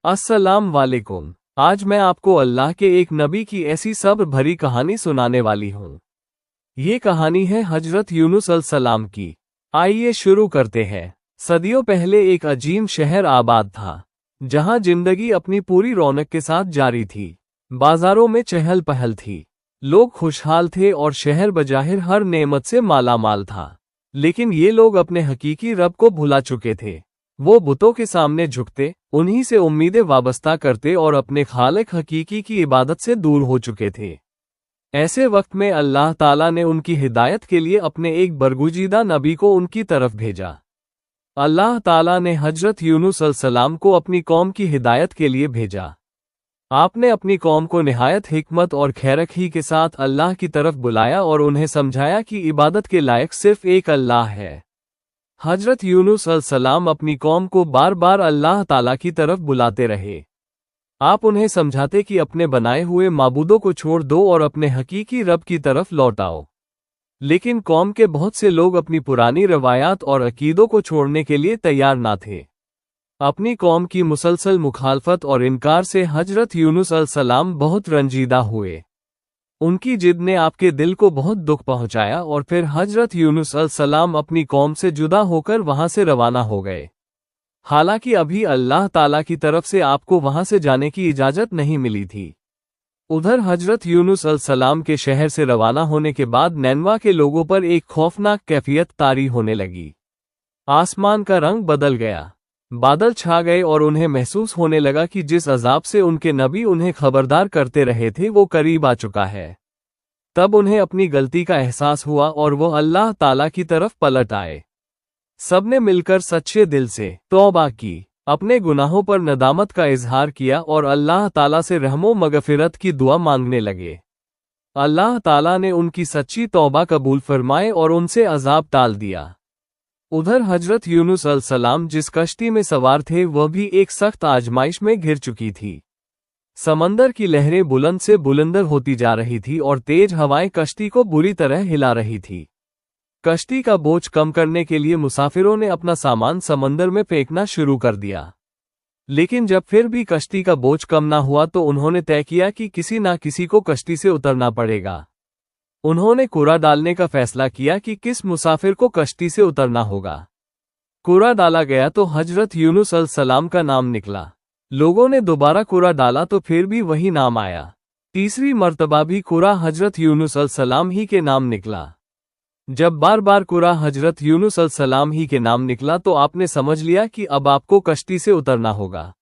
अस्सलाम वालेकुम। आज मैं आपको अल्लाह के एक नबी की ऐसी सब्र भरी कहानी सुनाने वाली हूँ। ये कहानी है हजरत यूनुस अलैहिस्सलाम की। आइए शुरू करते हैं। सदियों पहले एक अजीम शहर आबाद था, जहाँ जिंदगी अपनी पूरी रौनक के साथ जारी थी। बाजारों में चहल पहल थी, लोग खुशहाल थे और शहर बजाहिर हर नेमत से मालामाल था। लेकिन ये लोग अपने हकीकी रब को भुला चुके थे। वो बुतों के सामने झुकते, उन्हीं से उम्मीदें वाबस्ता करते और अपने खालिक हकीकी की इबादत से दूर हो चुके थे। ऐसे वक्त में अल्लाह ताला ने उनकी हिदायत के लिए अपने एक बरगुजीदा नबी को उनकी तरफ भेजा। अल्लाह ताला ने हजरत यूनुस अलैहिस्सलाम को अपनी कौम की हिदायत के लिए भेजा। आपने अपनी कौम को निहायत हिकमत और खैरखी के साथ अल्लाह की तरफ बुलाया और उन्हें समझाया कि इबादत के लायक सिर्फ एक अल्लाह है। हजरत यूनुस अलैहिस्सलाम अपनी कौम को बार बार अल्लाह ताला की तरफ बुलाते रहे। आप उन्हें समझाते कि अपने बनाए हुए माबूदों को छोड़ दो और अपने हकीकी रब की तरफ लौट आओ। लेकिन कौम के बहुत से लोग अपनी पुरानी रवायात और अकीदों को छोड़ने के लिए तैयार ना थे। अपनी कौम की मुसलसल मुखालफत और इनकार से हजरत यूनुस अलैहिस्सलाम बहुत रंजीदा हुए। उनकी जिद ने आपके दिल को बहुत दुख पहुंचाया और फिर हजरत यूनुस अलैहिस्सलाम अपनी कौम से जुदा होकर वहां से रवाना हो गए। हालांकि अभी अल्लाह ताला की तरफ से आपको वहां से जाने की इजाजत नहीं मिली थी। उधर हजरत यूनुस अलैहिस्सलाम के शहर से रवाना होने के बाद नैनवा के लोगों पर एक खौफनाक कैफियत तारी होने लगी। आसमान का रंग बदल गया, बादल छा गए और उन्हें महसूस होने लगा कि जिस अजाब से उनके नबी उन्हें खबरदार करते रहे थे वो करीब आ चुका है। तब उन्हें अपनी गलती का एहसास हुआ और वो अल्लाह ताला की तरफ पलट आए। सबने मिलकर सच्चे दिल से तौबा की, अपने गुनाहों पर नदामत का इजहार किया और अल्लाह ताला से रहमो मगफिरत की दुआ मांगने लगे। अल्लाह ताला ने उनकी सच्ची तौबा कबूल फरमाए और उनसे अजाब टाल दिया। उधर हजरत यूनुस अलैहिस्सलाम जिस कश्ती में सवार थे वह भी एक सख्त आजमाइश में घिर चुकी थी। समंदर की लहरें बुलंद से बुलंदर होती जा रही थी और तेज हवाएं कश्ती को बुरी तरह हिला रही थी। कश्ती का बोझ कम करने के लिए मुसाफिरों ने अपना सामान समंदर में फेंकना शुरू कर दिया। लेकिन जब फिर भी कश्ती का बोझ कम ना हुआ तो उन्होंने तय किया कि किसी ना किसी को कश्ती से उतरना पड़ेगा। उन्होंने कूड़ा डालने का फैसला किया कि किस मुसाफिर को कश्ती से उतरना होगा। कूड़ा डाला गया तो हजरत यूनुस अलैहिस्सलाम का नाम निकला। लोगों ने दोबारा कूड़ा डाला तो फिर भी वही नाम आया। तीसरी मर्तबा भी कूड़ा हजरत यूनुस अलैहिस्सलाम ही के नाम निकला। जब बार बार कूड़ा हजरत यूनुस अलैहिस्सलाम ही के नाम निकला तो आपने समझ लिया कि अब आपको कश्ती से उतरना होगा।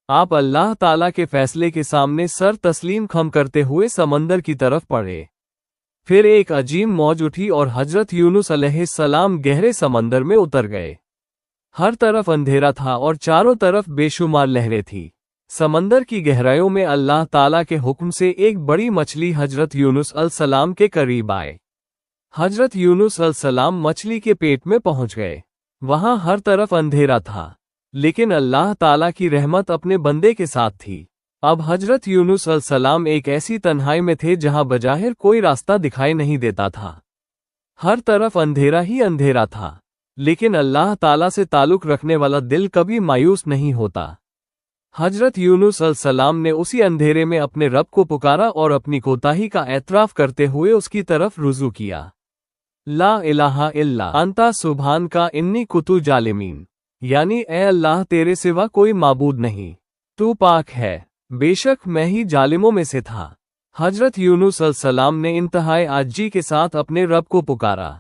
आप अल्लाह ताला के फैसले के सामने सर तस्लीम खम करते हुए समंदर की तरफ बढ़े। फिर एक अजीम मौज उठी और हजरत यूनुस अलैहिस्सलाम गहरे समंदर में उतर गए। हर तरफ अंधेरा था और चारों तरफ बेशुमार लहरें थी। समंदर की गहराइयों में अल्लाह ताला के हुक्म से एक बड़ी मछली हजरत यूनुस अलैहिस्सलाम के करीब आए। हजरत यूनुस अलैहिस्सलाम मछली के पेट में पहुंच गए। वहां हर तरफ अंधेरा था, लेकिन अल्लाह ताला की रहमत अपने बंदे के साथ थी। अब हजरत यूनुस अलैहिस्सलाम एक ऐसी तन्हाई में थे जहां बजाहिर कोई रास्ता दिखाई नहीं देता था। हर तरफ अंधेरा ही अंधेरा था, लेकिन अल्लाह ताला से ताल्लुक रखने वाला दिल कभी मायूस नहीं होता। हजरत यूनुस अलैहिस्सलाम ने उसी अंधेरे में अपने रब को पुकारा और अपनी कोताही का एतराफ करते हुए उसकी तरफ रुजू किया। ला इलाहा इल्ला अंता सुभान का इन्नी कुतु जालिमीन, यानी ए अल्लाह तेरे सिवा कोई माबूद नहीं, तू पाक है, बेशक मैं ही जालिमों में से था। हजरत यूनुस अलैहिस्सलाम ने इंतहाई आजिज़ी के साथ अपने रब को पुकारा।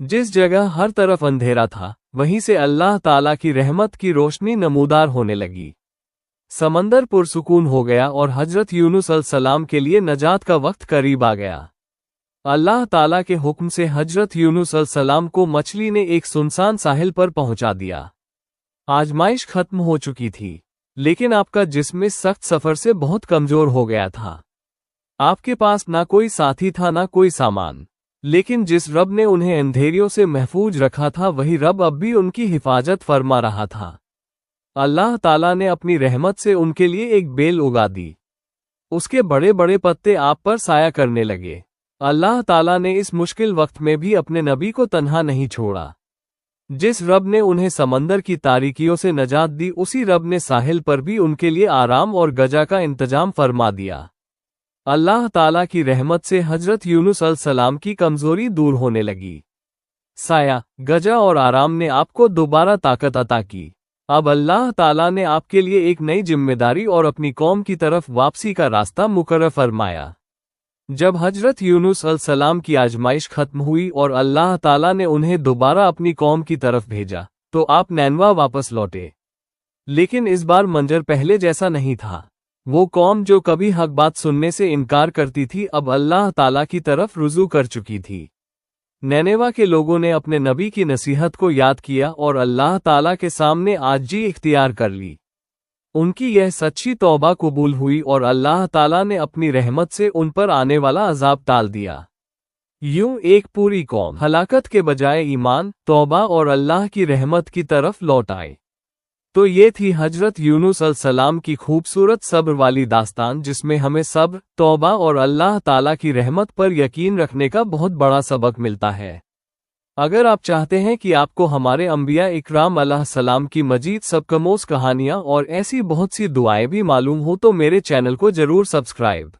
जिस जगह हर तरफ अंधेरा था वहीं से अल्लाह ताला की रहमत की रोशनी नमूदार होने लगी। समंदर पुरसुकून हो गया और हजरत यूनुस अलैहिस्सलाम के लिए नजात का वक्त करीब आ गया। अल्लाह ताला के हुक्म से हजरत यूनुस अलैहिस्सलाम को मछली ने एक सुनसान साहिल पर पहुंचा दिया। आजमाइश खत्म हो चुकी थी, लेकिन आपका जिस्म सख्त सफर से बहुत कमजोर हो गया था। आपके पास ना कोई साथी था ना कोई सामान, लेकिन जिस रब ने उन्हें अंधेरियों से महफूज रखा था वही रब अब भी उनकी हिफाजत फरमा रहा था। अल्लाह ताला ने अपनी रहमत से उनके लिए एक बेल उगा दी। उसके बड़े बड़े पत्ते आप पर साया करने लगे। अल्लाह ताला ने इस मुश्किल वक्त में भी अपने नबी को तन्हा नहीं छोड़ा। जिस रब ने उन्हें समंदर की तारीकियों से नजात दी, उसी रब ने साहिल पर भी उनके लिए आराम और गजा का इंतजाम फरमा दिया। अल्लाह ताला की रहमत से हजरत यूनुस अलैहिस्सलाम की कमजोरी दूर होने लगी। साया, गजा और आराम ने आपको दोबारा ताकत अता की। अब अल्लाह ताला ने आपके लिए एक नई जिम्मेदारी और अपनी कौम की तरफ वापसी का रास्ता मुकर्रर फरमाया। जब हजरत यूनुस अलैहिस्सलाम की आजमाइश खत्म हुई और अल्लाह ताला ने उन्हें दोबारा अपनी कौम की तरफ भेजा, तो आप नैनवा वापस लौटे। लेकिन इस बार मंजर पहले जैसा नहीं था। वो कौम जो कभी हक बात सुनने से इनकार करती थी, अब अल्लाह ताला की तरफ रुजू कर चुकी थी। नैनेवा के लोगों ने अपने नबी की नसीहत को याद किया और अल्लाह ताला के सामने आजिज़ी इख्तियार कर ली। उनकी यह सच्ची तौबा कबूल हुई और अल्लाह ताला ने अपनी रहमत से उन पर आने वाला अजाब टाल दिया। यूं एक पूरी कौम हलाकत के बजाय ईमान, तौबा और अल्लाह की रहमत की तरफ लौट आए। तो ये थी हजरत यूनुस अलैहिस्सलाम की खूबसूरत सब्र वाली दास्तान, जिसमें हमें सब्र, तौबा और अल्लाह ताला की रहमत पर यकीन रखने का बहुत बड़ा सबक मिलता है। अगर आप चाहते हैं कि आपको हमारे अंबिया इकराम अलैहिस्सलाम की मजीद सबकमोस कहानियाँ और ऐसी बहुत सी दुआएं भी मालूम हो, तो मेरे चैनल को जरूर सब्सक्राइब